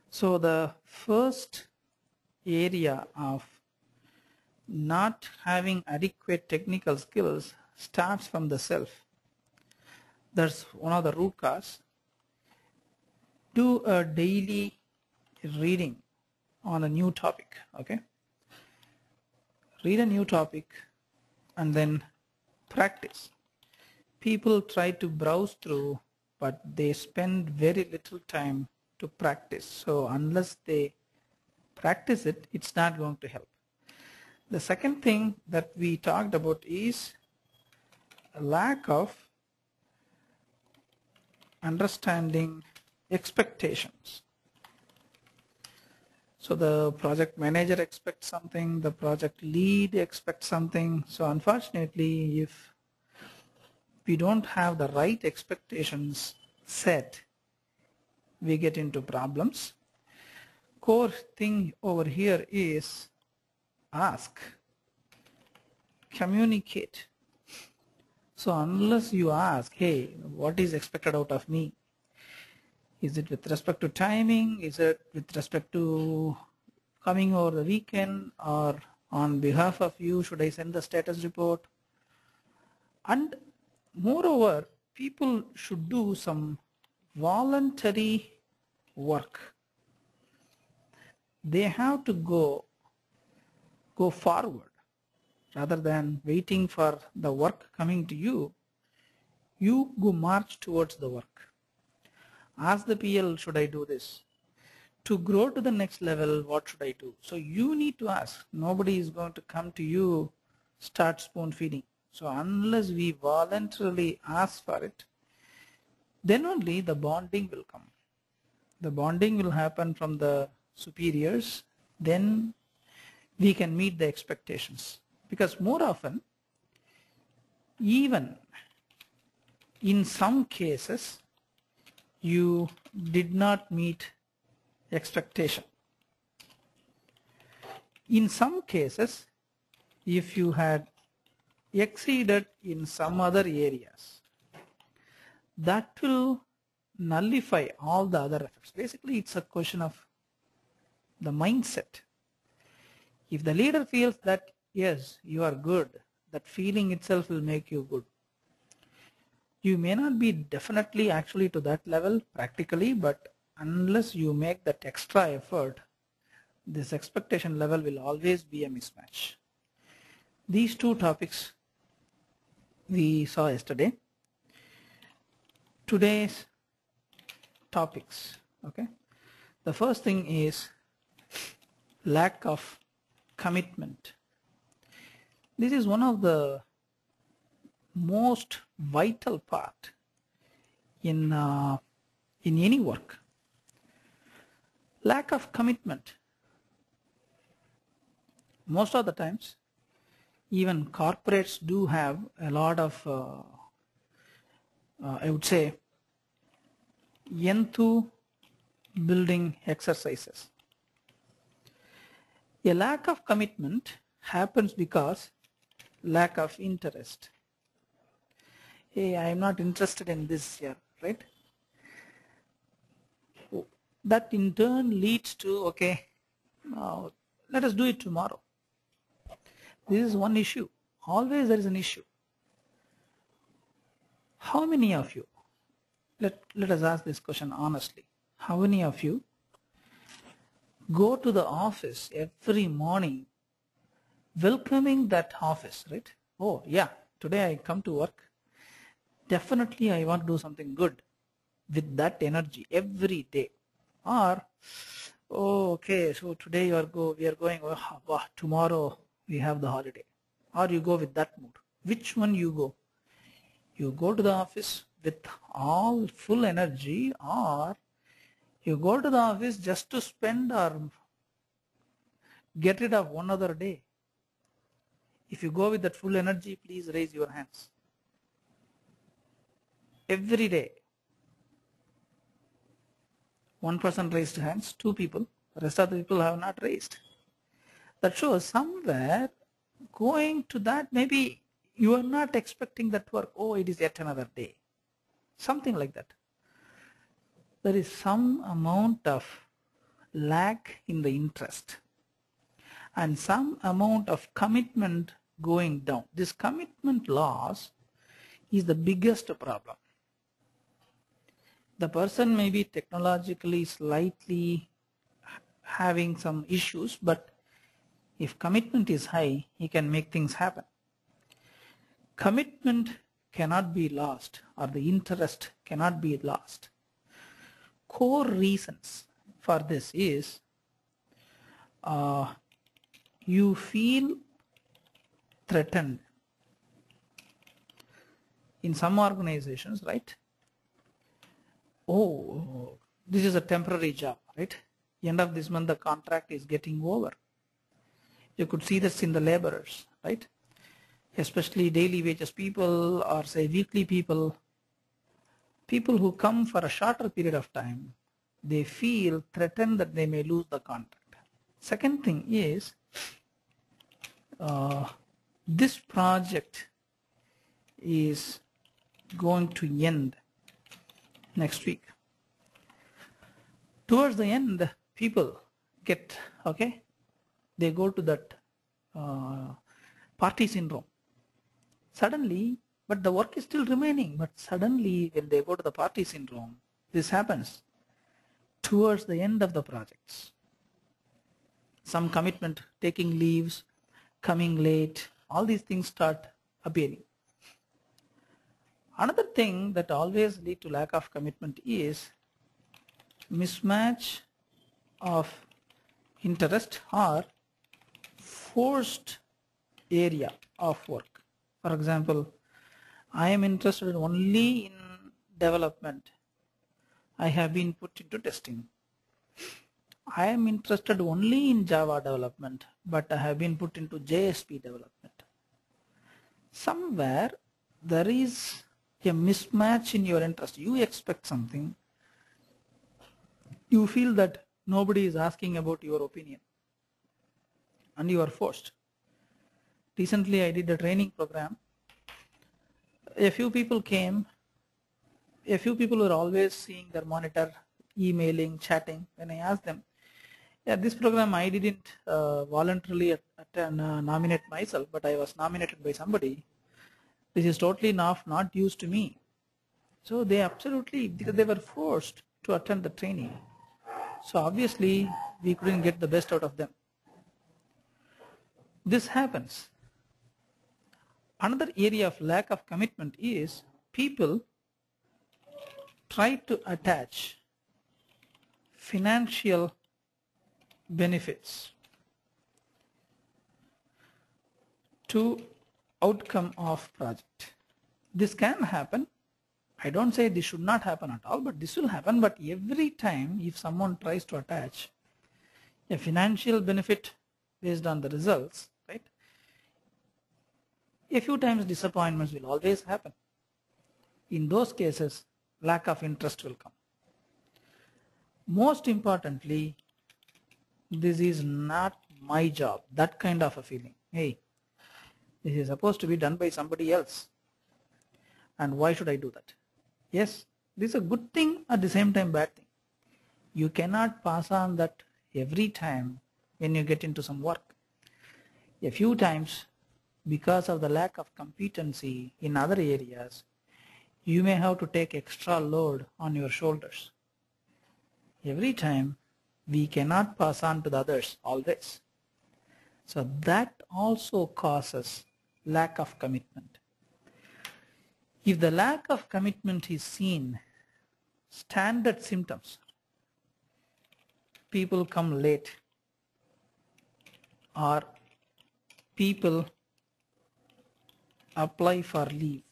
So the first area of not having adequate technical skills starts from the self. That's one of the root cause. Do a daily reading on a new topic, okay? Read a new topic and then practice. People try to browse through, but they spend very little time to practice. So unless they practice it, it's not going to help. The second thing that we talked about is a lack of understanding expectations. So the project manager expects something, the project lead expects something. So unfortunately, if we don't have the right expectations set, we get into problems. Core thing over here is ask, communicate. So unless you ask, hey, what is expected out of me? Is it with respect to timing? Is it with respect to coming over the weekend? Or on behalf of you, should I send the status report? And moreover, people should do some voluntary work. They have to go forward rather than waiting for the work coming to you. You go march towards the work. Ask the PL, should I do this? To grow to the next level, what should I do? So you need to ask. Nobody is going to come to you, start spoon feeding. So unless we voluntarily ask for it, then only the bonding will come. The bonding will happen from the superiors. Then we can meet the expectations. Because more often, even in some cases, you did not meet expectation. In some cases, if you had exceeded in some other areas, that will nullify all the other efforts. Basically, it's a question of the mindset. If the leader feels that, yes, you are good, that feeling itself will make you good. You may not be definitely actually to that level practically, but unless you make that extra effort, this expectation level will always be a mismatch. These two topics we saw yesterday. Today's topics, okay? The first thing is lack of commitment. This is one of the most vital part in any work. Lack of commitment. Most of the times, even corporates do have a lot of, I would say, Enthu building exercises. A lack of commitment happens because lack of interest. Hey, I am not interested in this here, right? That in turn leads to, okay, let us do it tomorrow. This is one issue. Always there is an issue. How many of you, let us ask this question honestly, how many of you go to the office every morning welcoming that office, right? Oh yeah, today I come to work. Definitely I want to do something good with that energy every day. Or, oh, okay, so today we are going, oh, tomorrow we have the holiday. Or you go with that mood. Which one you go? You go to the office with all full energy, or you go to the office just to spend or get rid of one other day. If you go with that full energy, please raise your hands. Every day. One person raised hands, two people, the rest of the people have not raised. That shows somewhere going to that, maybe you are not expecting that work. Oh, it is yet another day. Something like that. There is some amount of lack in the interest and some amount of commitment going down. This commitment loss is the biggest problem. The person may be technologically slightly having some issues, but if commitment is high, he can make things happen. Commitment cannot be lost, or the interest cannot be lost. Core reasons for this is you feel threatened. In some organizations, right? Oh, this is a temporary job, right? End of this month, the contract is getting over. You could see this in the laborers, right? Especially daily wages people or say weekly people who come for a shorter period of time, they feel threatened that they may lose the contract. Second thing is, this project is going to end next week. Towards the end, people get, okay, they go to that party syndrome. Suddenly, but the work is still remaining, but suddenly when they go to the party syndrome, this happens towards the end of the projects. Some commitment, taking leaves, coming late, all these things start appearing. Another thing that always lead to lack of commitment is mismatch of interest or forced area of work. For example, I am interested only in development. I have been put into testing. I am interested only in Java development, but I have been put into JSP development. Somewhere there is a mismatch in your interest. You expect something. You feel that nobody is asking about your opinion and you are forced. Recently I did a training program. A few people came. A few people were always seeing their monitor, emailing, chatting. When I asked them, yeah, this program I didn't voluntarily nominate myself, but I was nominated by somebody. This is totally not used to me. So they absolutely, because they were forced to attend the training. So obviously we couldn't get the best out of them. This happens. Another area of lack of commitment is people try to attach financial benefits to outcome of project. This can happen. I don't say this should not happen at all, but this will happen. But every time if someone tries to attach a financial benefit based on the results, right, a few times disappointments will always happen. In those cases, lack of interest will come. Most importantly, this is not my job. That kind of a feeling. Hey, this is supposed to be done by somebody else. And why should I do that? Yes, this is a good thing, at the same time bad thing. You cannot pass on that every time when you get into some work. A few times, because of the lack of competency in other areas, you may have to take extra load on your shoulders. Every time, we cannot pass on to the others always. So that also causes lack of commitment. If the lack of commitment is seen, standard symptoms, people come late, or people apply for leave.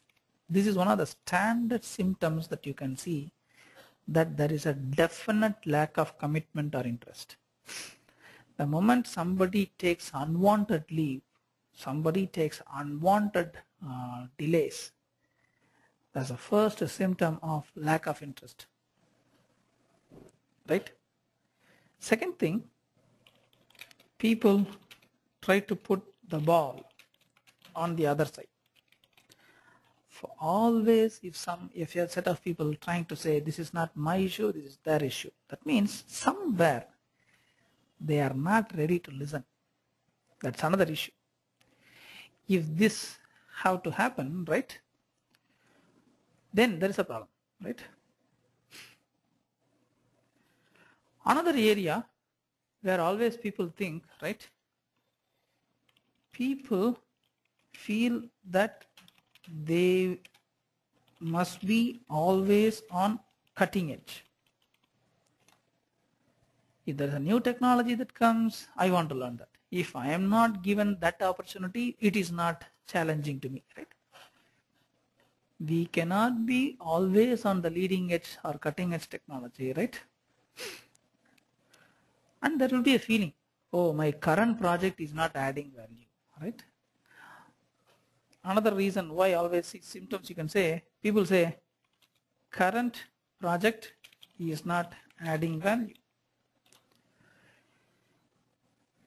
This is one of the standard symptoms that you can see that there is a definite lack of commitment or interest. The moment somebody takes unwanted leave, somebody takes unwanted delays, that's the first symptom of lack of interest. Right? Second thing, people try to put the ball on the other side. For always, if you have a set of people trying to say this is not my issue, this is their issue, that means somewhere they are not ready to listen. That's another issue. If this have to happen, right, then there is a problem, right? Another area where always people think, right, people feel that they must be always on cutting edge. If there's a new technology that comes, I want to learn that. If I am not given that opportunity, it is not challenging to me, right? We cannot be always on the leading edge or cutting edge technology, right? And there will be a feeling, oh, my current project is not adding value, right? Another reason why I always see symptoms, you can say, people say, current project is not adding value.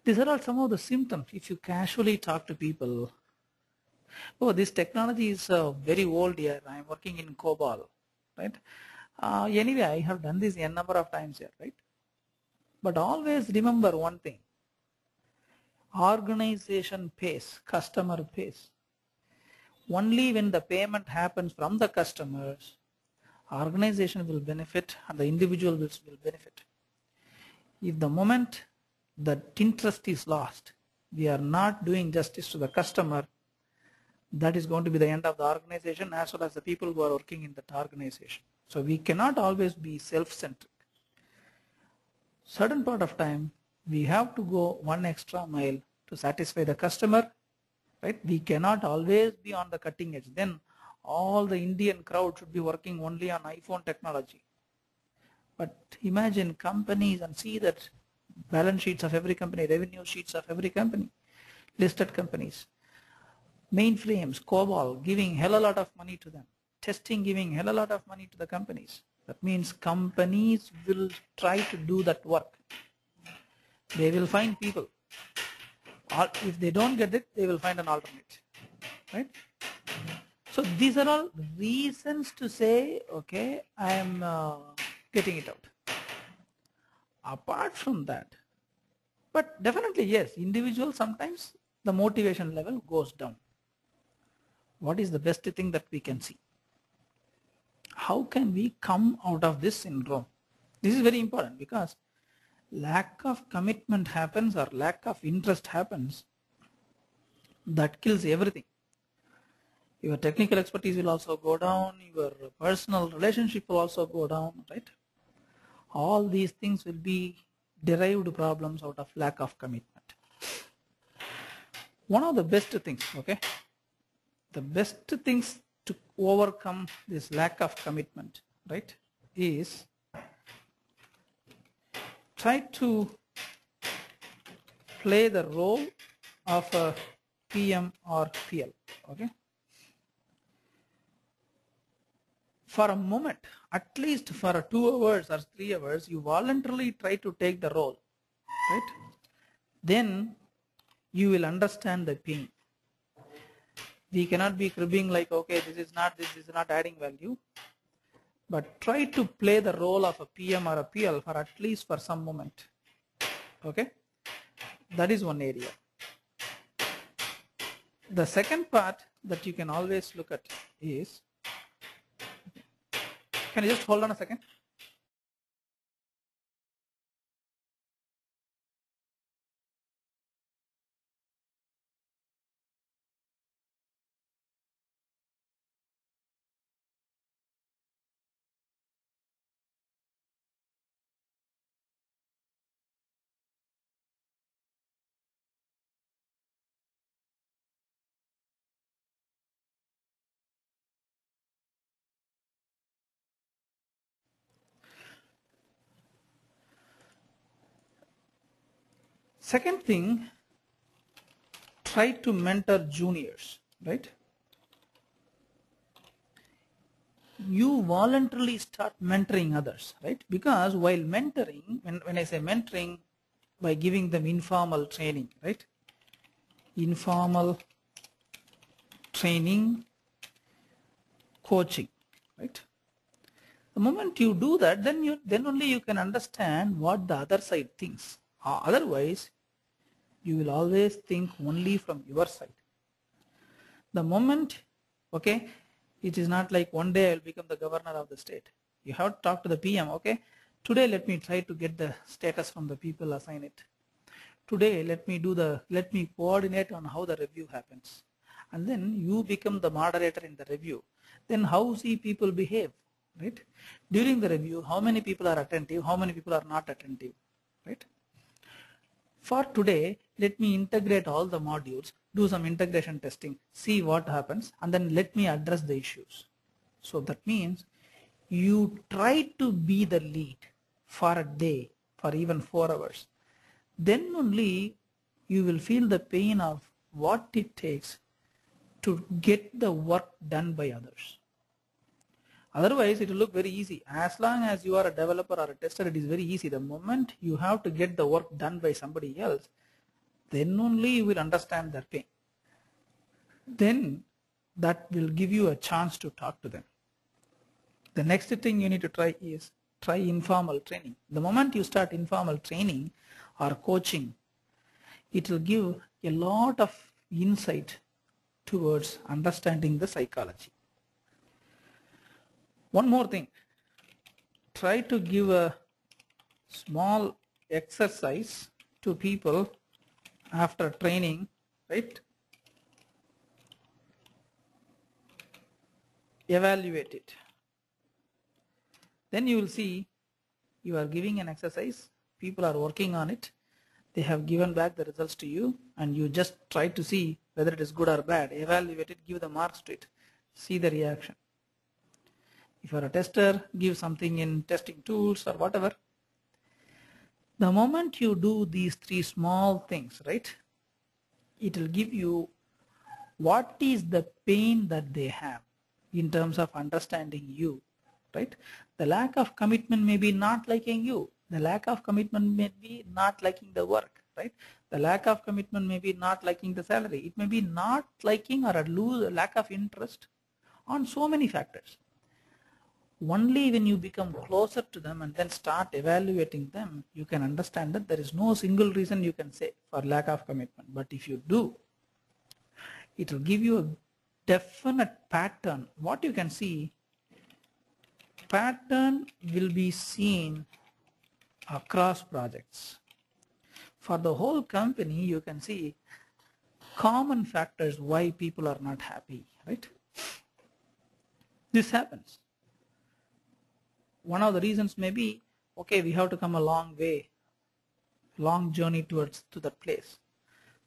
These are all some of the symptoms. If you casually talk to people, oh, this technology is very old here. I am working in COBOL, right? Anyway, I have done this a number of times here, right? But always remember one thing. Organization pays, customer pays. Only when the payment happens from the customers, organization will benefit and the individual will benefit. If the moment that interest is lost, we are not doing justice to the customer, that is going to be the end of the organization as well as the people who are working in that organization. So we cannot always be self-centric. Certain part of time, we have to go one extra mile to satisfy the customer, right? We cannot always be on the cutting edge. Then all the Indian crowd should be working only on iPhone technology. But imagine companies and see that balance sheets of every company, revenue sheets of every company, listed companies, mainframes, COBOL, giving hell a lot of money to them, testing giving hell a lot of money to the companies. That means companies will try to do that work. They will find people. Or if they don't get it, they will find an alternate, right? So these are all reasons to say, okay, I am getting it out. Apart from that, but definitely yes, individual sometimes the motivation level goes down. What is the best thing that we can see? How can we come out of this syndrome? This is very important because lack of commitment happens or lack of interest happens, that kills everything. Your technical expertise will also go down, your personal relationship will also go down, right? All these things will be derived problems out of lack of commitment. One of the best things, okay, the best things to overcome this lack of commitment, right, is try to play the role of a PM or PL, okay? For a moment, at least for 2 hours or 3 hours, you voluntarily try to take the role, right? Then you will understand the pain. We cannot be cribbing like, okay, this is not adding value. But try to play the role of a PM or a PL for at least for some moment. Okay? That is one area. The second part that you can always look at is, can you just hold on a second? Second thing, try to mentor juniors, right? You voluntarily start mentoring others, right? Because while mentoring, when I say mentoring, by giving them informal training, right? Informal training, coaching, right? The moment you do that, then only you can understand what the other side thinks. Otherwise, you will always think only from your side. The moment, okay, it is not like one day I will become the governor of the state. You have to talk to the PM, okay? Today, let me try to get the status from the people, assign it. Today, let me coordinate on how the review happens. And then you become the moderator in the review. Then how see people behave, right? During the review, how many people are attentive, how many people are not attentive, right? For today, let me integrate all the modules, do some integration testing, see what happens, and then let me address the issues. So that means you try to be the lead for a day, for even 4 hours. Then only you will feel the pain of what it takes to get the work done by others. Otherwise, it will look very easy. As long as you are a developer or a tester, it is very easy. The moment you have to get the work done by somebody else, then only you will understand their pain. Then that will give you a chance to talk to them. The next thing you need to try is try informal training. The moment you start informal training or coaching, it will give a lot of insight towards understanding the psychology. One more thing, try to give a small exercise to people after training, right? Evaluate it. Then you will see you are giving an exercise, people are working on it, they have given back the results to you, and you just try to see whether it is good or bad. Evaluate it, give the marks to it, see the reaction. If you are a tester, give something in testing tools or whatever. The moment you do these 3 small things, right, it will give you what is the pain that they have in terms of understanding you, right? The lack of commitment may be not liking you. The lack of commitment may be not liking the work, right? The lack of commitment may be not liking the salary. It may be not liking or a lack of interest on so many factors. Only when you become closer to them and then start evaluating them, you can understand that there is no single reason you can say for lack of commitment. But if you do, it will give you a definite pattern. What you can see, pattern will be seen across projects. For the whole company, you can see common factors why people are not happy, right? This happens. One of the reasons may be, okay, we have to come a long way, long journey to that place.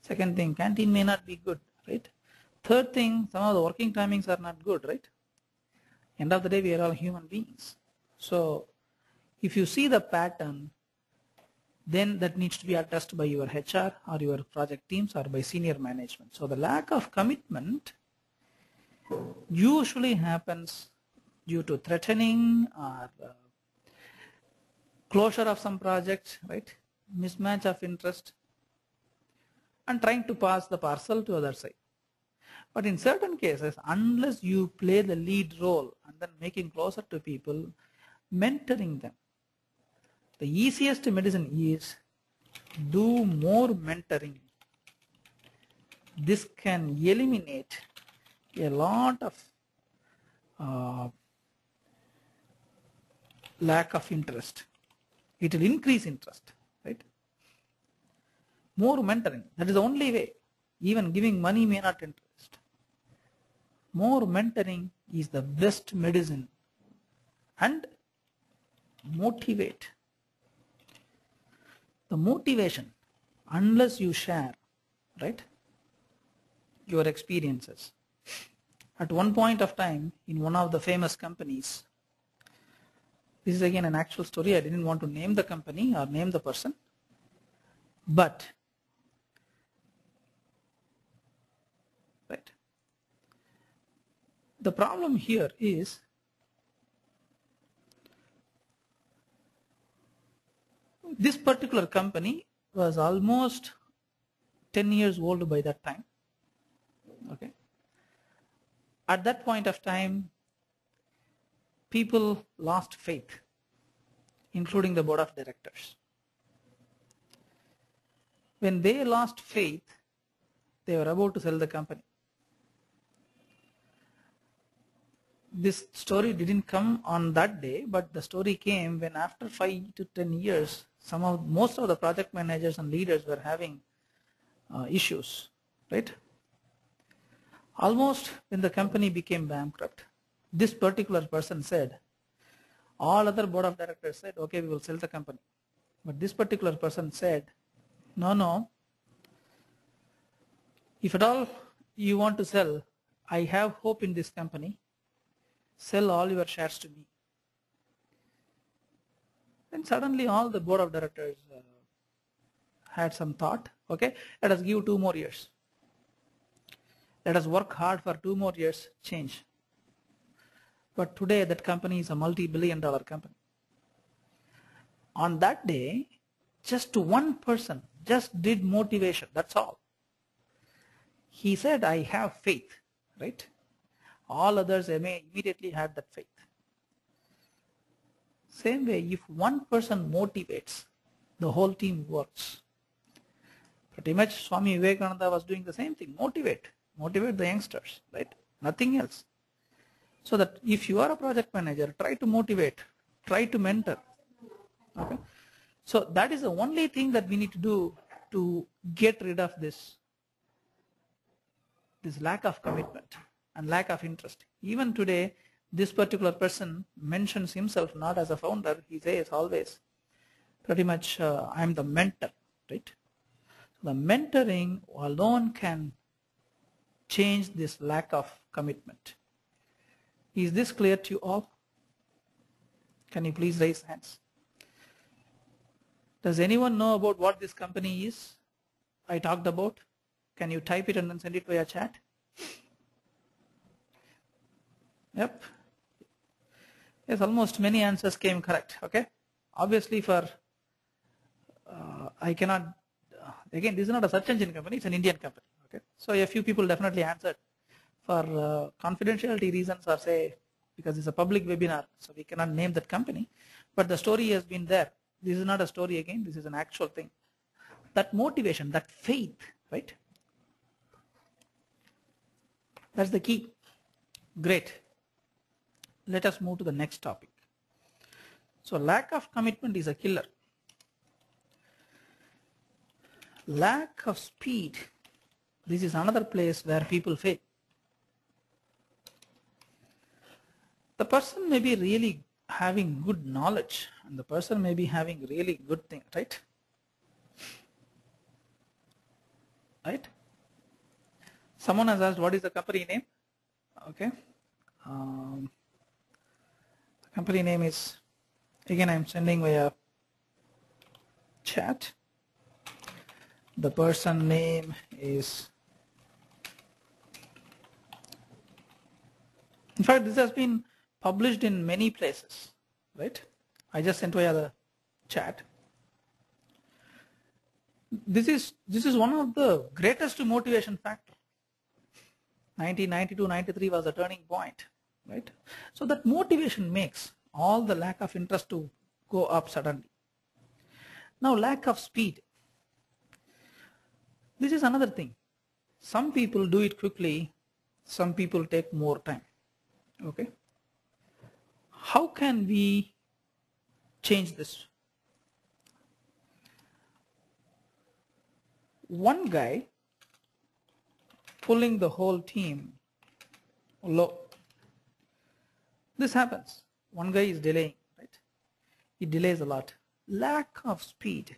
Second thing, canteen may not be good, right? Third thing, some of the working timings are not good, right? End of the day, we are all human beings. So if you see the pattern, then that needs to be addressed by your HR or your project teams or by senior management. So the lack of commitment usually happens due to threatening or closure of some project, right? Mismatch of interest and trying to pass the parcel to other side. But in certain cases, unless you play the lead role and then making closer to people, mentoring them, the easiest medicine is do more mentoring. This can eliminate a lot of lack of interest. It will increase interest, right? More mentoring, that is the only way. Even giving money may not interest. More mentoring is the best medicine. And motivate. The motivation, unless you share, right, your experiences. At one point of time, in one of the famous companies, this is again an actual story. I didn't want to name the company or name the person. But, right, the problem here is this particular company was almost 10 years old by that time. Okay. At that point of time, people lost faith, including the board of directors. When they lost faith, they were about to sell the company. This story didn't come on that day, but the story came when after 5 to 10 years, most of the project managers and leaders were having issues, right? Almost when the company became bankrupt, this particular person said, all other board of directors said, okay, we will sell the company. But this particular person said, no, if at all you want to sell, I have hope in this company. Sell all your shares to me. Then suddenly all the board of directors had some thought, okay, let us give 2 more years. Let us work hard for 2 more years, change. But today that company is a multi-billion-dollar company. On that day, just one person just did motivation, that's all. He said, I have faith, right? All others immediately had that faith. Same way, if one person motivates, the whole team works. Pretty much Swami Vivekananda was doing the same thing, motivate the youngsters, right? Nothing else. So that if you are a project manager, try to motivate, try to mentor. Okay? So that is the only thing that we need to do to get rid of this lack of commitment and lack of interest. Even today, this particular person mentions himself not as a founder. He says always, pretty much, I am the mentor, right? So the mentoring alone can change this lack of commitment. Is this clear to you all? Can you please raise hands? Does anyone know about what this company is I talked about? Can you type it and then send it via chat? Yep. Yes, almost many answers came correct. Okay. Obviously, for I cannot. Again, this is not a search engine company; it's an Indian company. Okay. So a few people definitely answered. For confidentiality reasons, or say because it's a public webinar, so we cannot name that company. But the story has been there. This is not a story again. This is an actual thing. That motivation, that faith, right? That's the key. Great. Let us move to the next topic. So lack of commitment is a killer. Lack of speed. This is another place where people fail. The person may be really having good knowledge and the person may be having really good thing, right? Right? Someone has asked what is the company name? Okay. The company name is, again I am sending via chat. The person name is, in fact this has been published in many places, right? I just sent via the chat. This is one of the greatest motivation factor. 1992-93 was a turning point, right? So that motivation makes all the lack of interest to go up suddenly. Now lack of speed. This is another thing. Some people do it quickly, some people take more time. Okay. How can we change this? One guy pulling the whole team low. This happens. One guy is delaying, right? He delays a lot. Lack of speed.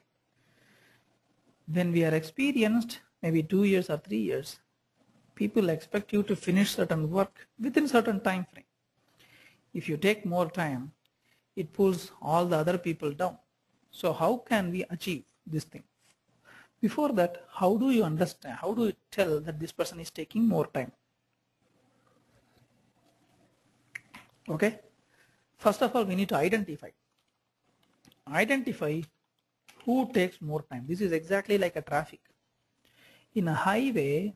When we are experienced, maybe 2 years or 3 years, people expect you to finish certain work within certain time frame. If you take more time, it pulls all the other people down. So how can we achieve this thing? Before that, how do you understand? How do you tell that this person is taking more time? Okay. First of all, we need to identify. Identify who takes more time. This is exactly like a traffic. In a highway,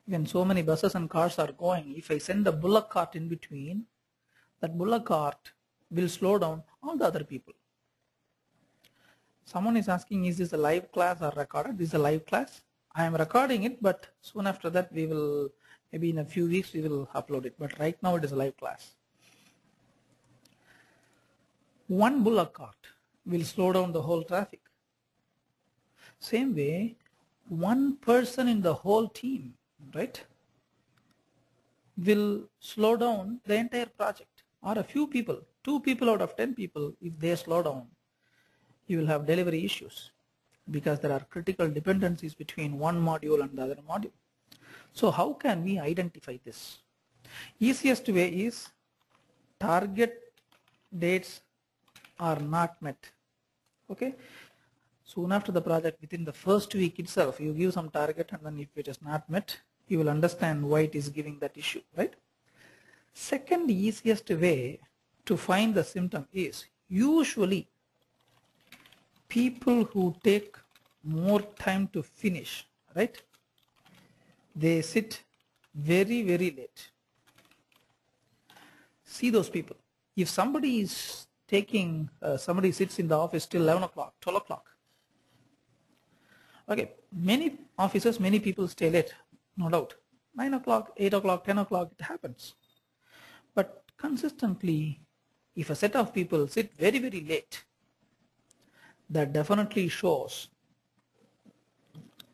when so many buses and cars are going, if I send a bullock cart in between, that bullock cart will slow down all the other people. Someone is asking, is this a live class or recorded? This is a live class. I am recording it, but soon after that we will, maybe in a few weeks we will upload it. But right now it is a live class. One bullock cart will slow down the whole traffic. Same way, one person in the whole team, right, will slow down the entire project. Or a few people, 2 people out of 10 people, if they slow down, you will have delivery issues because there are critical dependencies between one module and the other module. So how can we identify this? Easiest way is target dates are not met. Okay. Soon after the project, within the first week itself, you give some target, and then if it is not met, you will understand why it is giving that issue, right? Second easiest way to find the symptom is usually people who take more time to finish, right? They sit very, very late. See those people. If somebody is taking, somebody sits in the office till 11 o'clock, 12 o'clock. Okay, many offices, many people stay late, no doubt. 9 o'clock, 8 o'clock, 10 o'clock, it happens. But consistently, if a set of people sit very, very late, that definitely shows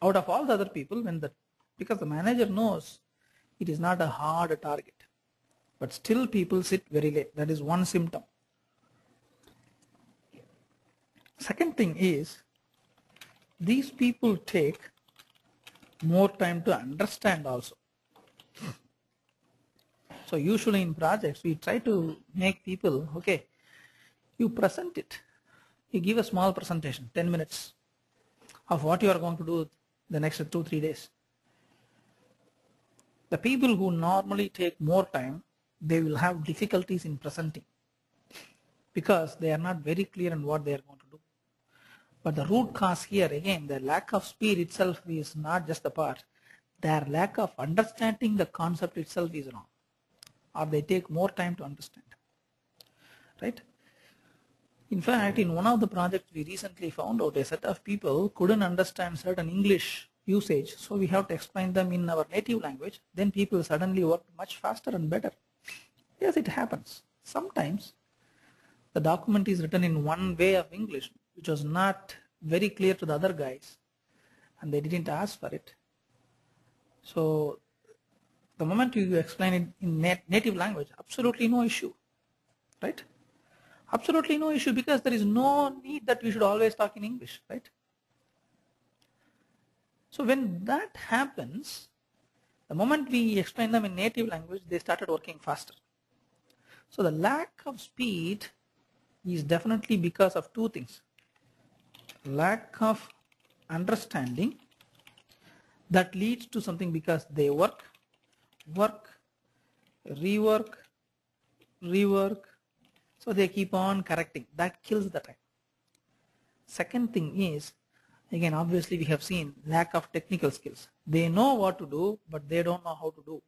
out of all the other people, because the manager knows it is not a hard target, but still people sit very late. That is one symptom. Second thing is, these people take more time to understand also. So usually in projects, we try to make people, okay, you present it. You give a small presentation, 10 minutes, of what you are going to do the next 2-3 days. The people who normally take more time, they will have difficulties in presenting because they are not very clear on what they are going to do. But the root cause here, again, the lack of speed itself is not just the part. Their lack of understanding the concept itself is wrong, or they take more time to understand, right? In fact, in one of the projects we recently found out a set of people couldn't understand certain English usage, so we have to explain them in our native language. Then people suddenly work much faster and better. Yes, it happens. Sometimes the document is written in one way of English, which was not very clear to the other guys, and they didn't ask for it. So the moment you explain it in native language, absolutely no issue, right? Absolutely no issue, because there is no need that we should always talk in English, right? So when that happens, the moment we explain them in native language, they started working faster. So the lack of speed is definitely because of 2 things. Lack of understanding that leads to something, because they work, rework, so they keep on correcting. That kills the time. Second thing is, again, obviously we have seen lack of technical skills. They know what to do, but they don't know how to do.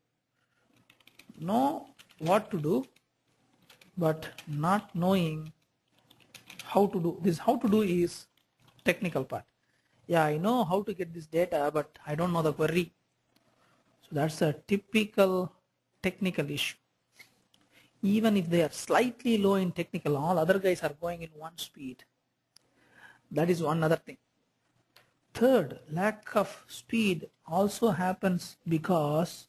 Know what to do, but not knowing how to do. This how to do is technical part. Yeah, I know how to get this data, but I don't know the query. So that's a typical technical issue. Even if they are slightly low in technical, all other guys are going in one speed. That is one other thing. Third, lack of speed also happens because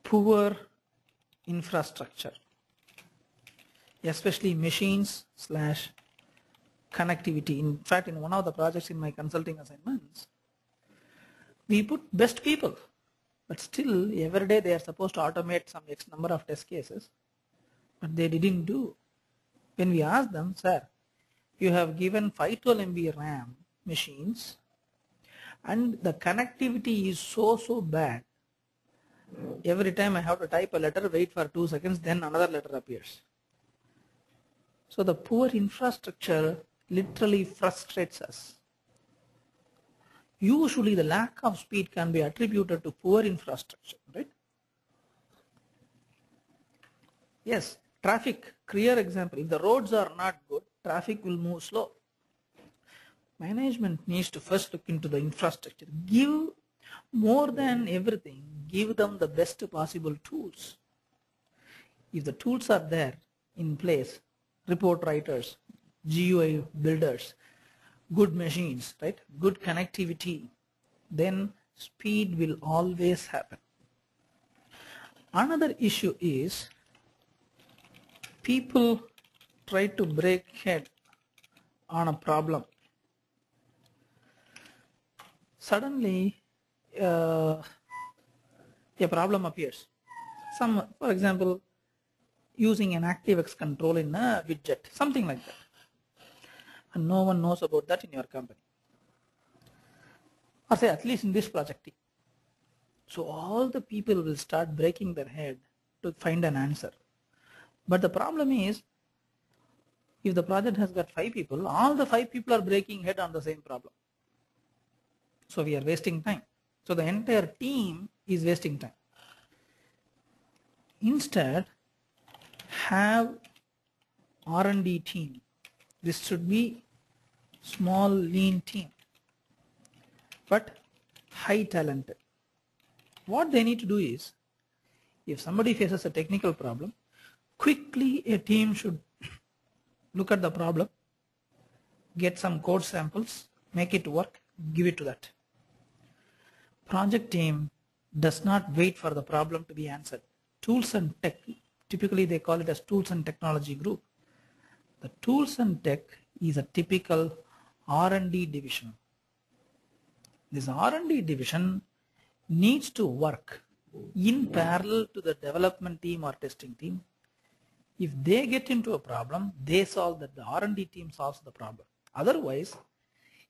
poor infrastructure, especially machines / connectivity. In fact, in one of the projects in my consulting assignments, we put best people, but still every day they are supposed to automate some X number of test cases, but they didn't do. When we asked them, sir, you have given 512 MB RAM machines and the connectivity is so bad. Every time I have to type a letter, wait for 2 seconds, then another letter appears. So the poor infrastructure literally frustrates us. Usually the lack of speed can be attributed to poor infrastructure, right? Yes, traffic, clear example. If the roads are not good, traffic will move slow. Management needs to first look into the infrastructure. Give more than everything, give them the best possible tools. If the tools are there in place, report writers, GUI builders, good machines, right? Good connectivity, then speed will always happen. Another issue is people try to break head on a problem. Suddenly, a problem appears. For example, using an ActiveX control in a widget, something like that. And no one knows about that in your company. Or say at least in this project team. So all the people will start breaking their head to find an answer. But the problem is, if the project has got 5 people, all the 5 people are breaking head on the same problem. So we are wasting time. So the entire team is wasting time. Instead, have R&D team. This should be small, lean team, but high talented. What they need to do is, if somebody faces a technical problem, quickly a team should look at the problem, get some code samples, make it work, give it to that. Project team does not wait for the problem to be answered. Tools and tech, typically they call it as tools and technology group. The tools and tech is a typical R&D division. This R&D division needs to work in parallel to the development team or testing team. If they get into a problem, they solve that. The R&D team solves the problem. Otherwise,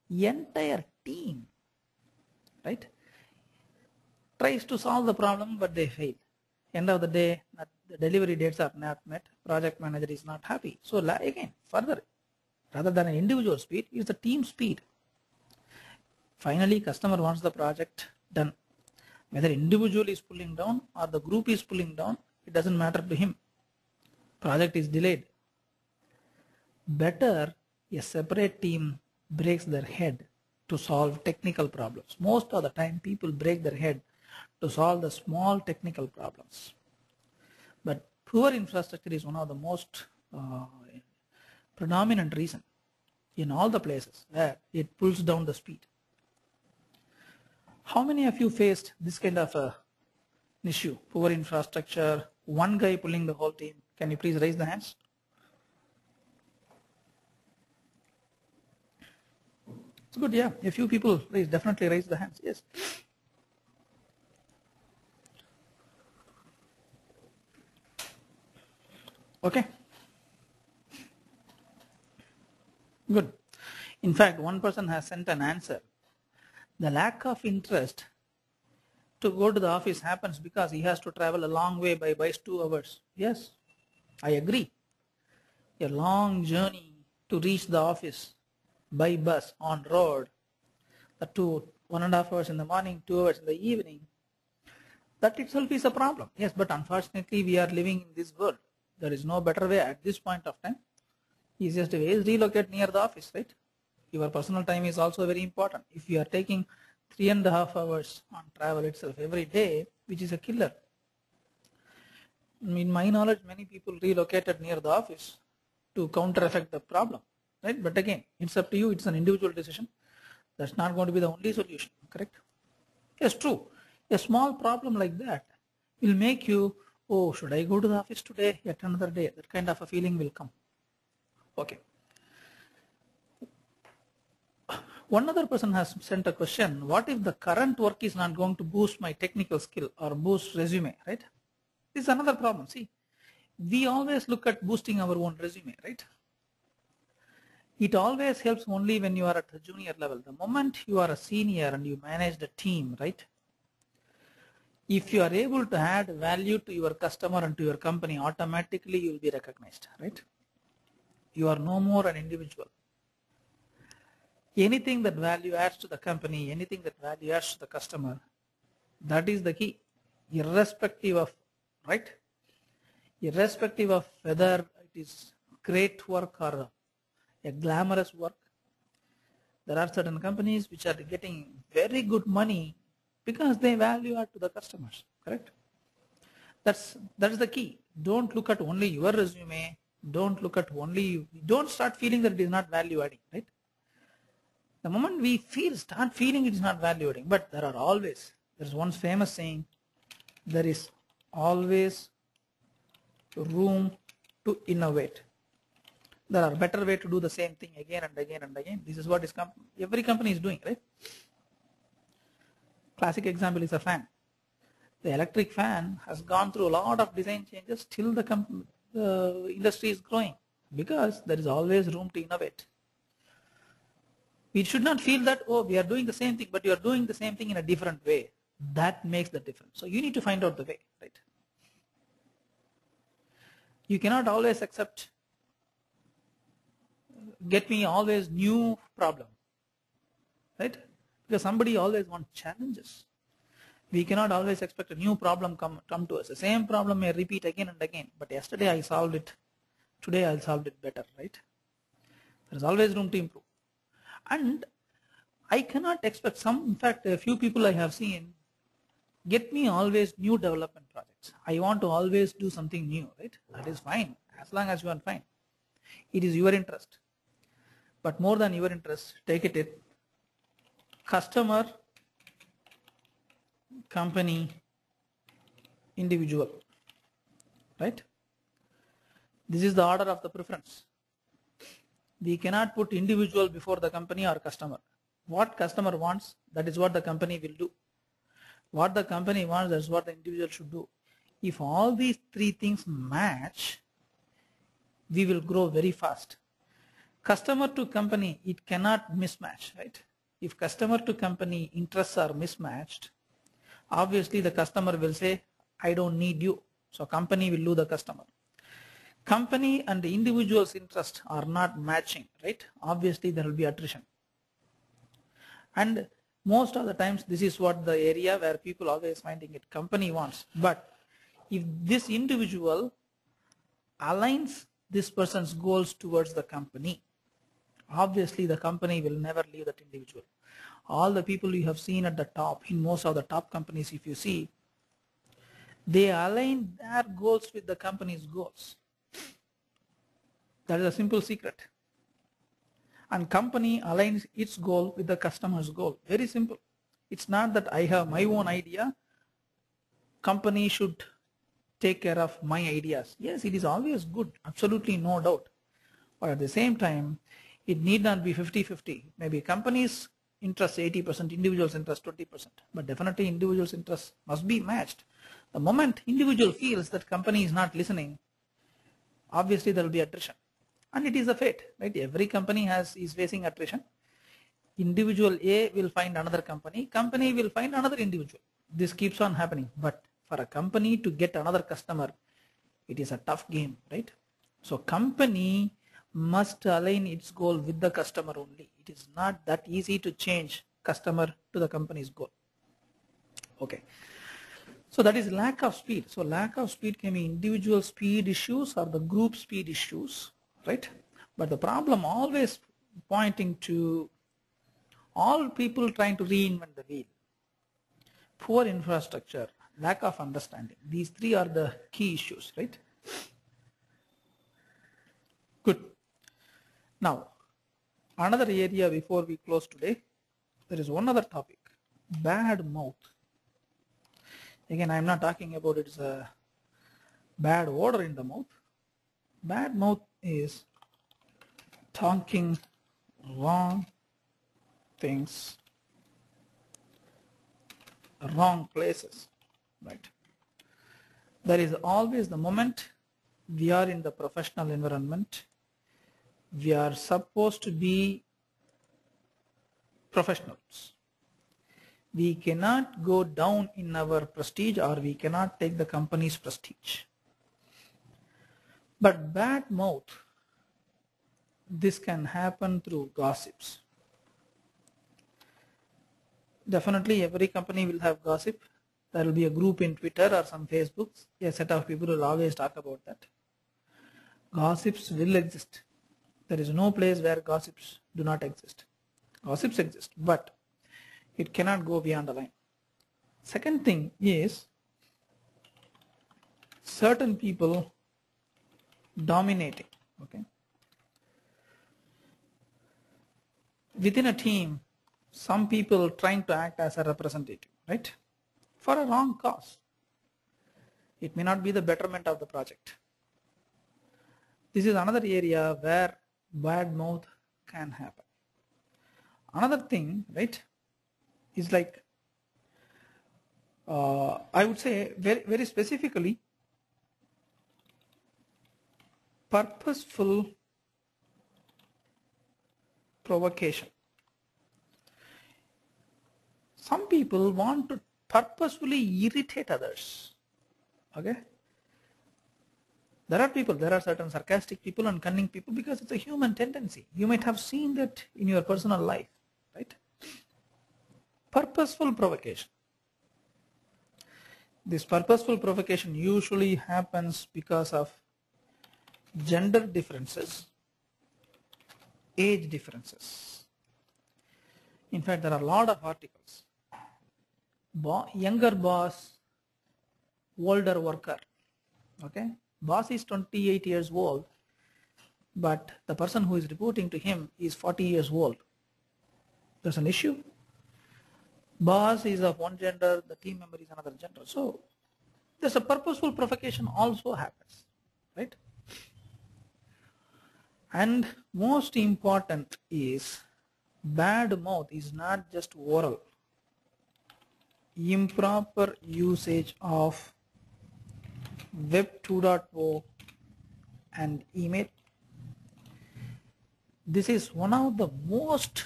entire team, right, tries to solve the problem, but they fail. End of the day, the delivery dates are not met. Project manager is not happy. So again, further, rather than an individual speed, it's a team speed. Finally, customer wants the project done. Whether individual is pulling down or the group is pulling down, it doesn't matter to him. Project is delayed. Better a separate team breaks their head to solve technical problems. Most of the time, people break their head to solve the small technical problems. But poor infrastructure is one of the most predominant reason in all the places where it pulls down the speed. How many of you faced this kind of an issue? Poor infrastructure, one guy pulling the whole team. Can you please raise the hands? It's good, yeah. A few people definitely raise the hands. Yes. Okay. Good. In fact, one person has sent an answer. The lack of interest to go to the office happens because he has to travel a long way by bus 2 hours. Yes, I agree. A long journey to reach the office by bus on road, the 1.5 hours in the morning, 2 hours in the evening, that itself is a problem. Yes, but unfortunately we are living in this world. There is no better way at this point of time. Easiest way is relocate near the office, right? Your personal time is also very important. If you are taking 3.5 hours on travel itself every day, which is a killer. In my knowledge, many people relocated near the office to counter-effect the problem, right? But again, it's up to you. It's an individual decision. That's not going to be the only solution, correct? Yes, true. A small problem like that will make you, oh, should I go to the office today? Yet another day. That kind of a feeling will come. Okay. One other person has sent a question. What if the current work is not going to boost my technical skill or boost resume, right? This is another problem. See, we always look at boosting our own resume, right? It always helps only when you are at the junior level. The moment you are a senior and you manage the team, right? If you are able to add value to your customer and to your company, automatically you will be recognized, right? You are no more an individual. Anything that value adds to the company, anything that value adds to the customer, that is the key, irrespective of, right? Irrespective of whether it is great work or a glamorous work, There are certain companies which are getting very good money because they value add to the customers, correct? That is the key. Don't look at only your resume. Don't look at only, don't start feeling that it is not value adding, right? The moment we start feeling it is not value adding, but there's one famous saying, there is always room to innovate. There are better way to do the same thing again and again and again. This is what every company is doing, right? Classic example is a fan. The electric fan has gone through a lot of design changes. Still the industry is growing because there is always room to innovate. We should not feel that, oh, we are doing the same thing, but you are doing the same thing in a different way. That makes the difference. So you need to find out the way, right? You cannot always accept, get me always new problem, right? Because somebody always wants challenges. We cannot always expect a new problem come to us. The same problem may repeat again and again, but yesterday I solved it. Today I'll solve it better, right? There is always room to improve. And I cannot expect in fact, a few people I have seen, get me always new development projects. I want to always do something new, right? That is fine, as long as you are fine. It is your interest. But more than your interest, take it customer, company, individual, right? This is the order of the preference. We cannot put individual before the company or customer. What customer wants, that is what the company will do. What the company wants, that's what the individual should do. If all these three things match, we will grow very fast. Customer to company, it cannot mismatch, right? If customer to company interests are mismatched, obviously the customer will say, I don't need you. So company will lose the customer. Company and the individual's interests are not matching, right? Obviously there will be attrition. And most of the times this is what the area where people always finding it, company wants. But if this individual aligns this person's goals towards the company, obviously the company will never leave that individual. All the people you have seen at the top, in most of the top companies, if you see, they align their goals with the company's goals. That is a simple secret. And company aligns its goal with the customer's goal. Very simple. It's not that I have my own idea. Company should take care of my ideas. Yes, it is always good. Absolutely no doubt. But at the same time, it need not be 50-50. Maybe company's interest 80%, individual's interest 20%. But definitely individual's interest must be matched. The moment individual feels that company is not listening, obviously there will be attrition. And it is a fate, right? Every company is facing attrition. Individual A will find another company will find another individual. This keeps on happening. But for a company to get another customer, it is a tough game, right? So company must align its goal with the customer only. It is not that easy to change customer to the company's goal. Okay. So that is lack of speed. So lack of speed can be individual speed issues or the group speed issues, right? But the problem always pointing to all people trying to reinvent the wheel. Poor infrastructure, lack of understanding. These three are the key issues, right? Good. Now, another area before we close today, there is one other topic, bad mouth. Again, I am not talking about it's a bad odor in the mouth. Bad mouth is talking wrong things, wrong places, right? There is always the moment we are in the professional environment, we are supposed to be professionals. We cannot go down in our prestige or we cannot take the company's prestige. But bad mouth, this can happen through gossips. Definitely every company will have gossip. There will be a group in Twitter or some Facebooks. A set of people will always talk about that. Gossips will exist. There is no place where gossips do not exist. Gossips exist, but it cannot go beyond the line. Second thing is certain people dominating. Okay. Within a team, some people trying to act as a representative, right? For a wrong cause. It may not be the betterment of the project. This is another area where bad mouth can happen. Another thing, right, is like, I would say very, very specifically, purposeful provocation. Some people want to purposefully irritate others. Okay? There are certain sarcastic people and cunning people because it's a human tendency. You might have seen that in your personal life, right? Purposeful provocation. This purposeful provocation usually happens because of gender differences, age differences. In fact, there are a lot of articles. Younger boss, older worker. Okay? Boss is 28 years old, but the person who is reporting to him is 40 years old. There's an issue. Boss is of one gender, the team member is another gender. So there's a purposeful provocation also happens, right? And most important is bad mouth is not just oral. Improper usage of Web 2.0 and email. This is one of the most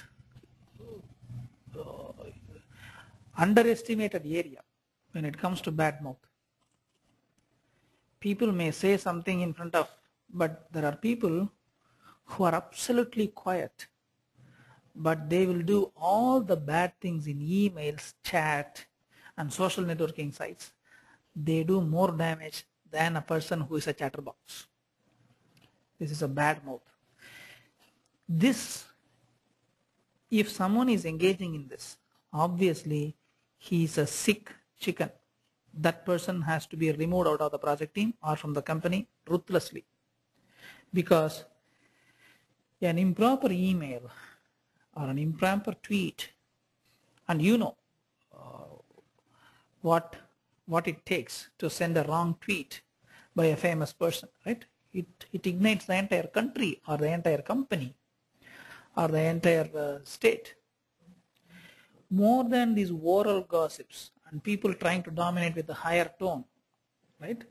underestimated area when it comes to bad mouth. People may say something in front of, but there are people who are absolutely quiet, but they will do all the bad things in emails, chat, and social networking sites. They do more damage than a person who is a chatterbox. This is a bad mouth. This, if someone is engaging in this, obviously he is a sick chicken. That person has to be removed out of the project team or from the company ruthlessly, because an improper email or an improper tweet, and you know what it takes to send a wrong tweet by a famous person, right? It ignites the entire country or the entire company or the entire state. More than these oral gossips and people trying to dominate with a higher tone, right?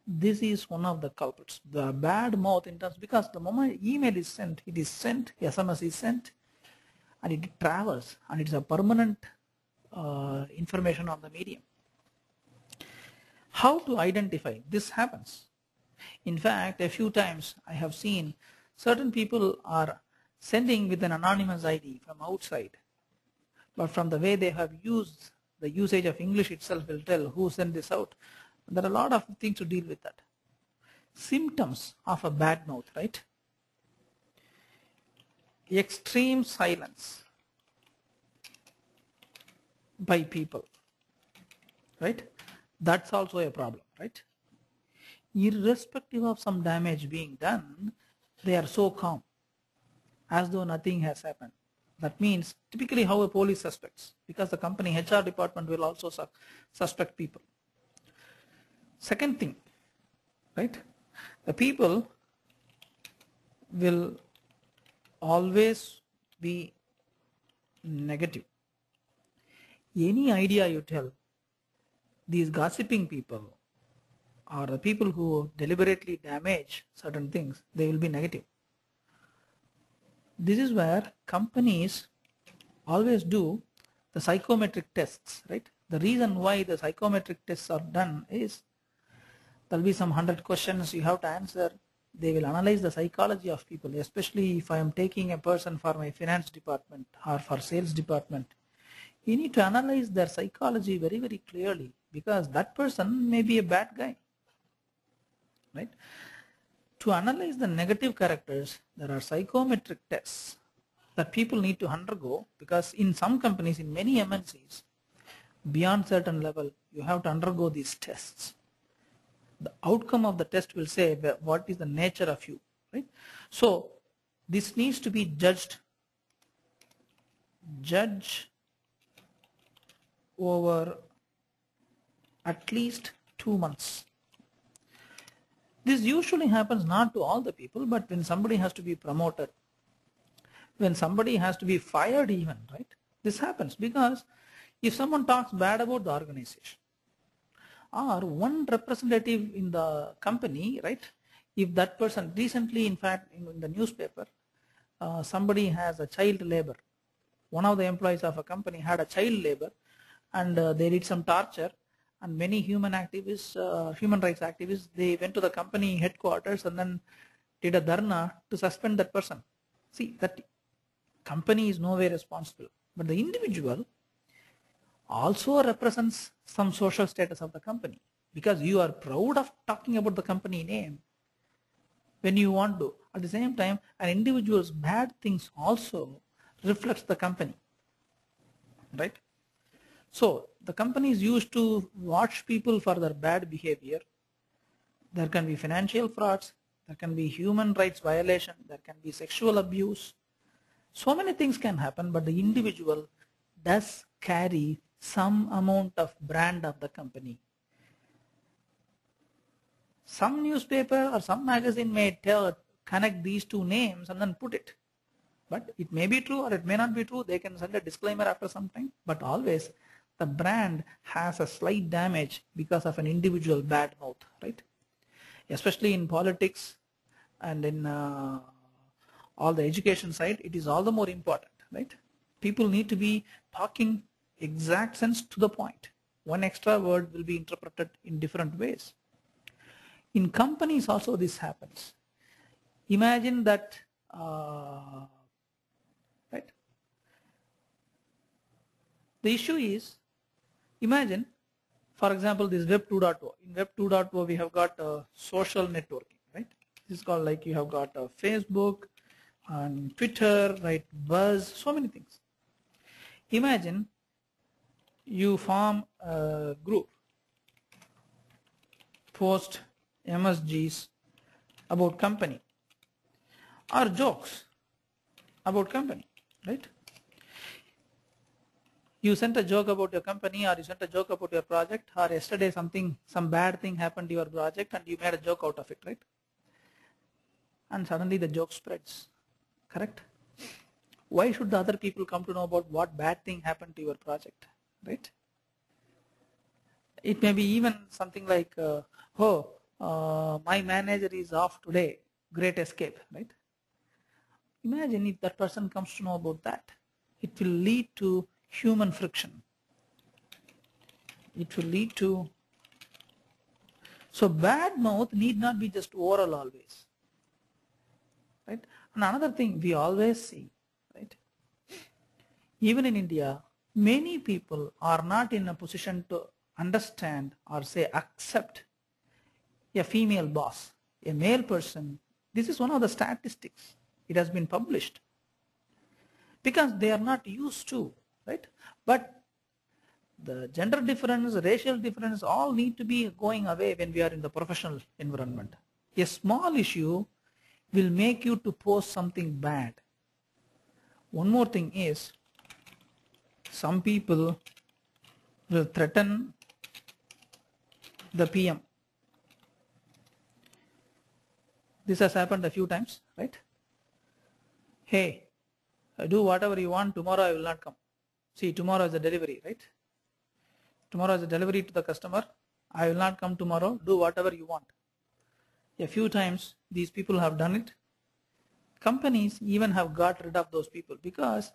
This is one of the culprits. The bad mouth in terms, because the moment email is sent, it is sent, SMS is sent, and it travels, and it's a permanent information on the medium. How to identify this happens? In fact, a few times I have seen certain people are sending with an anonymous ID from outside, but from the way they have used, the usage of English itself will tell who sent this out. There are a lot of things to deal with that. Symptoms of a bad mouth, right? Extreme silence by people, right? That's also a problem, right? Irrespective of some damage being done, they are so calm, as though nothing has happened. That means typically how a police suspects, because the company HR department will also suspect people. Second thing, right? The people will always be negative. Any idea you tell, these gossiping people or the people who deliberately damage certain things, they will be negative. This is where companies always do the psychometric tests, right? The reason why the psychometric tests are done is there will be some 100 questions you have to answer. They will analyze the psychology of people, especially if I am taking a person for my finance department or for sales department. You need to analyze their psychology very, very clearly, because that person may be a bad guy, right? To analyze the negative characters, there are psychometric tests that people need to undergo, because in some companies, in many MNCs, beyond certain level, you have to undergo these tests. The outcome of the test will say what is the nature of you, right? So this needs to be judged over at least 2 months. This usually happens not to all the people, but when somebody has to be promoted, when somebody has to be fired even, right? This happens because if someone talks bad about the organization, or one representative in the company, right? If that person recently, in fact, in the newspaper, somebody has a child labor. One of the employees of a company had a child labor, and they did some torture, and many human activists, human rights activists, they went to the company headquarters and then did a dharna to suspend that person. See, that company is no way responsible, but the individual also represents some social status of the company, because you are proud of talking about the company name when you want to. At the same time, an individual's bad things also reflects the company, right? So the company is used to watch people for their bad behavior. There can be financial frauds, there can be human rights violation, there can be sexual abuse. So many things can happen, but the individual does carry some amount of brand of the company. Some newspaper or some magazine may connect these two names and then put it. But it may be true or it may not be true. They can send a disclaimer after some time. But always the brand has a slight damage because of an individual bad mouth, right? Especially in politics and in all the education side, it is all the more important, right? People need to be talking exact sense to the point. One extra word will be interpreted in different ways. In companies also this happens. Imagine that, right? The issue is, imagine, for example, this Web 2.0. In Web 2.0, we have got social networking, right? This is called, like, you have got Facebook and Twitter, right? Buzz, so many things. Imagine you form a group, post MSGs about company or jokes about company, right? You sent a joke about your company, or you sent a joke about your project, or yesterday some bad thing happened to your project and you made a joke out of it, right? And suddenly the joke spreads, correct? Why should the other people come to know about what bad thing happened to your project, right? It may be even something like, my manager is off today, great escape, right? Imagine if that person comes to know about that. It will lead to human friction. It will lead to... So bad mouth need not be just oral always, right? And another thing we always see, right? Even in India, many people are not in a position to understand or say accept a female boss, a male person. This is one of the statistics. It has been published because they are not used to, right? But the gender difference, racial difference, all need to be going away when we are in the professional environment. A small issue will make you to post something bad. One more thing is, some people will threaten the PM. This has happened a few times, right? Hey, do whatever you want, tomorrow I will not come. See, tomorrow is a delivery, right? Tomorrow is a delivery to the customer. I will not come tomorrow, do whatever you want. A few times these people have done it. Companies even have got rid of those people because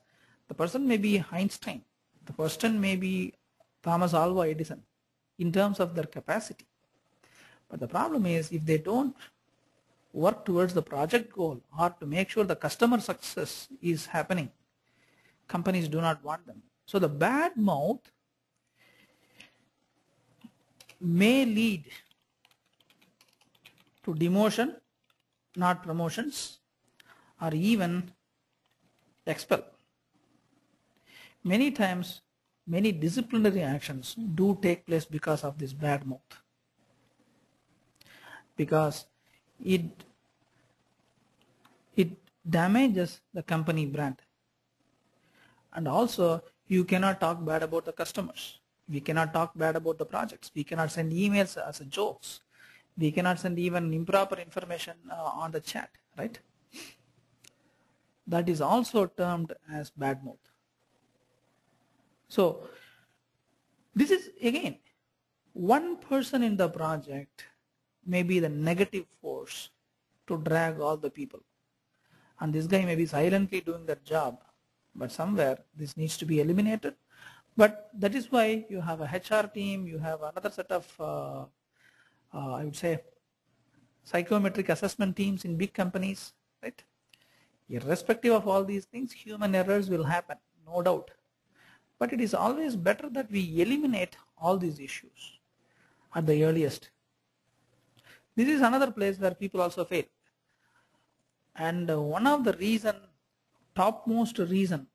the person may be Einstein, the person may be Thomas Alva Edison in terms of their capacity. But the problem is, if they don't work towards the project goal or to make sure the customer success is happening, companies do not want them. So the bad mouth may lead to demotion, not promotions, or even expel. Many times, many disciplinary actions do take place because of this bad mouth. Because it damages the company brand. And also, you cannot talk bad about the customers. We cannot talk bad about the projects. We cannot send emails as a jokes. We cannot send even improper information on the chat, right? That is also termed as bad mouth. So, this is again, one person in the project may be the negative force to drag all the people. And this guy may be silently doing that job, but somewhere this needs to be eliminated. But that is why you have a HR team, you have another set of, I would say, psychometric assessment teams in big companies, right? Irrespective of all these things, human errors will happen, no doubt. But it is always better that we eliminate all these issues at the earliest. This is another place where people also fail. And one of the topmost reason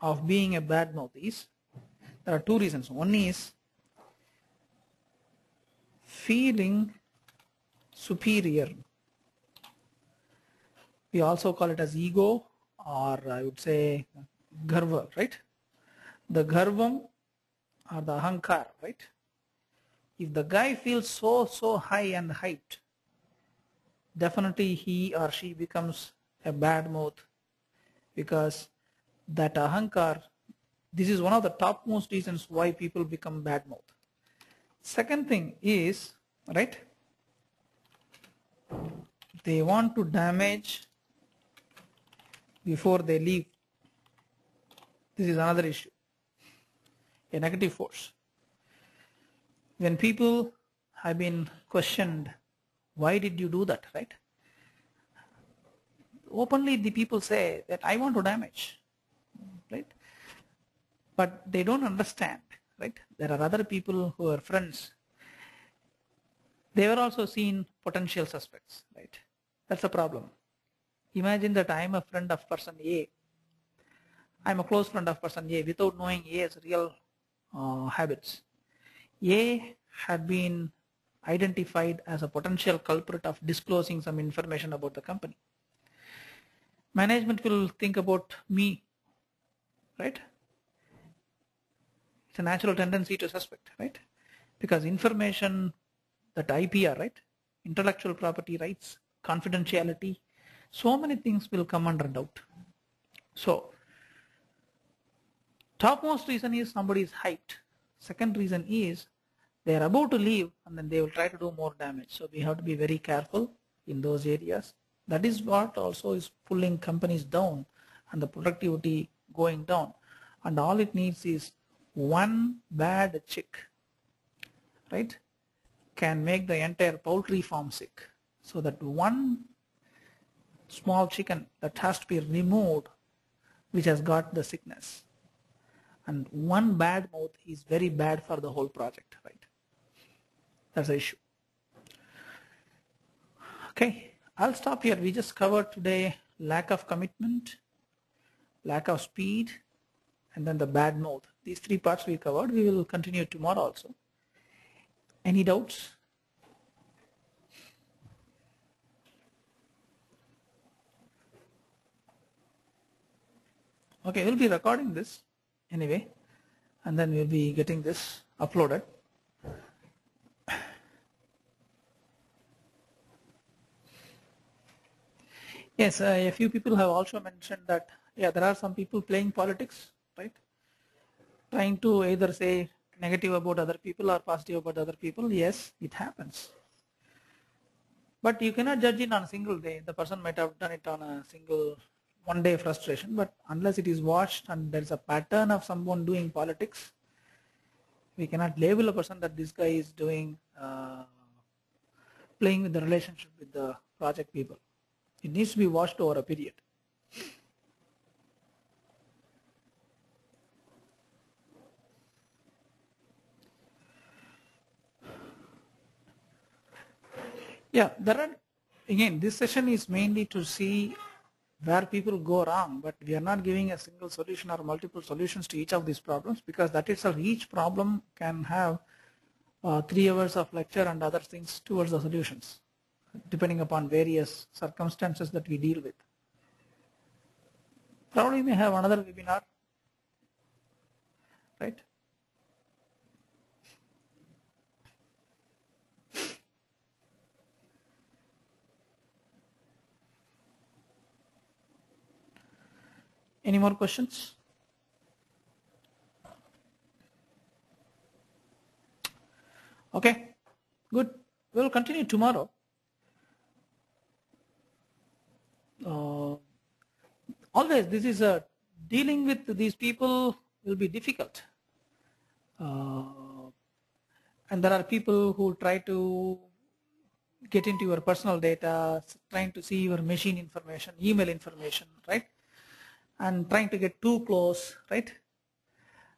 of being a bad mouth is, there are two reasons. One is feeling superior. We also call it as ego, or I would say garva, right? The garvam or the ahankar, right? If the guy feels so high and hyped, definitely he or she becomes a bad mouth, because that ahankar, this is one of the topmost reasons why people become bad mouth. Second thing is, right, they want to damage before they leave. This is another issue, a negative force. When people have been questioned, why did you do that, right? Openly the people say that I want to damage, right? But they don't understand, right? There are other people who are friends. They were also seen potential suspects, right? That's a problem. Imagine that I am a friend of person A. I am a close friend of person A without knowing A's real habits. A had been identified as a potential culprit of disclosing some information about the company. Management will think about me, right? It's a natural tendency to suspect, right? Because information, that IPR, right? Intellectual property rights, confidentiality, so many things will come under doubt. So, topmost reason is somebody is hyped. Second reason is they are about to leave and then they will try to do more damage. So we have to be very careful in those areas. That is what also is pulling companies down and the productivity going down. And all it needs is one bad chick, right, can make the entire poultry farm sick. So that one small chicken that has to be removed, which has got the sickness. And one bad mouth is very bad for the whole project, right? That's the issue. Okay, I'll stop here. We just covered today lack of commitment, lack of speed, and then the bad mouth. These three parts we covered. We will continue tomorrow also. Any doubts? Okay, we'll be recording this anyway, and then we'll be getting this uploaded. Yes, a few people have also mentioned that, yeah, there are some people playing politics, right? Trying to either say negative about other people or positive about other people. Yes, it happens. But you cannot judge it on a single day. The person might have done it on a single one day frustration, but unless it is watched and there's a pattern of someone doing politics, we cannot label a person that this guy is doing, playing with the relationship with the project people. It needs to be watched over a period. Yeah, there are, again, this session is mainly to see where people go wrong, but we are not giving a single solution or multiple solutions to each of these problems, because that itself, each problem can have 3 hours of lecture and other things towards the solutions, depending upon various circumstances that we deal with. Probably may have another webinar, right? Any more questions? Okay, good. We'll continue tomorrow. Always, this is dealing with these people will be difficult. And there are people who try to get into your personal data, trying to see your machine information, email information, right? And trying to get too close, right?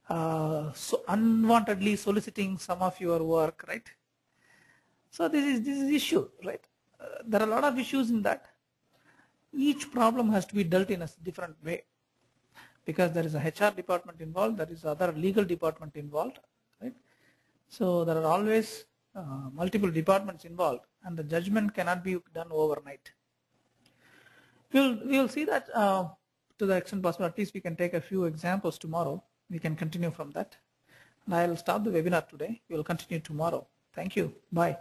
So unwantedly soliciting some of your work, right? So this is issue, right? There are a lot of issues in that. Each problem has to be dealt in a different way, because there is a HR department involved, there is other legal department involved, right? So there are always multiple departments involved, and the judgment cannot be done overnight. We will see that to the extent possible. At least we can take a few examples tomorrow. We can continue from that. And I will stop the webinar today. We will continue tomorrow. Thank you. Bye.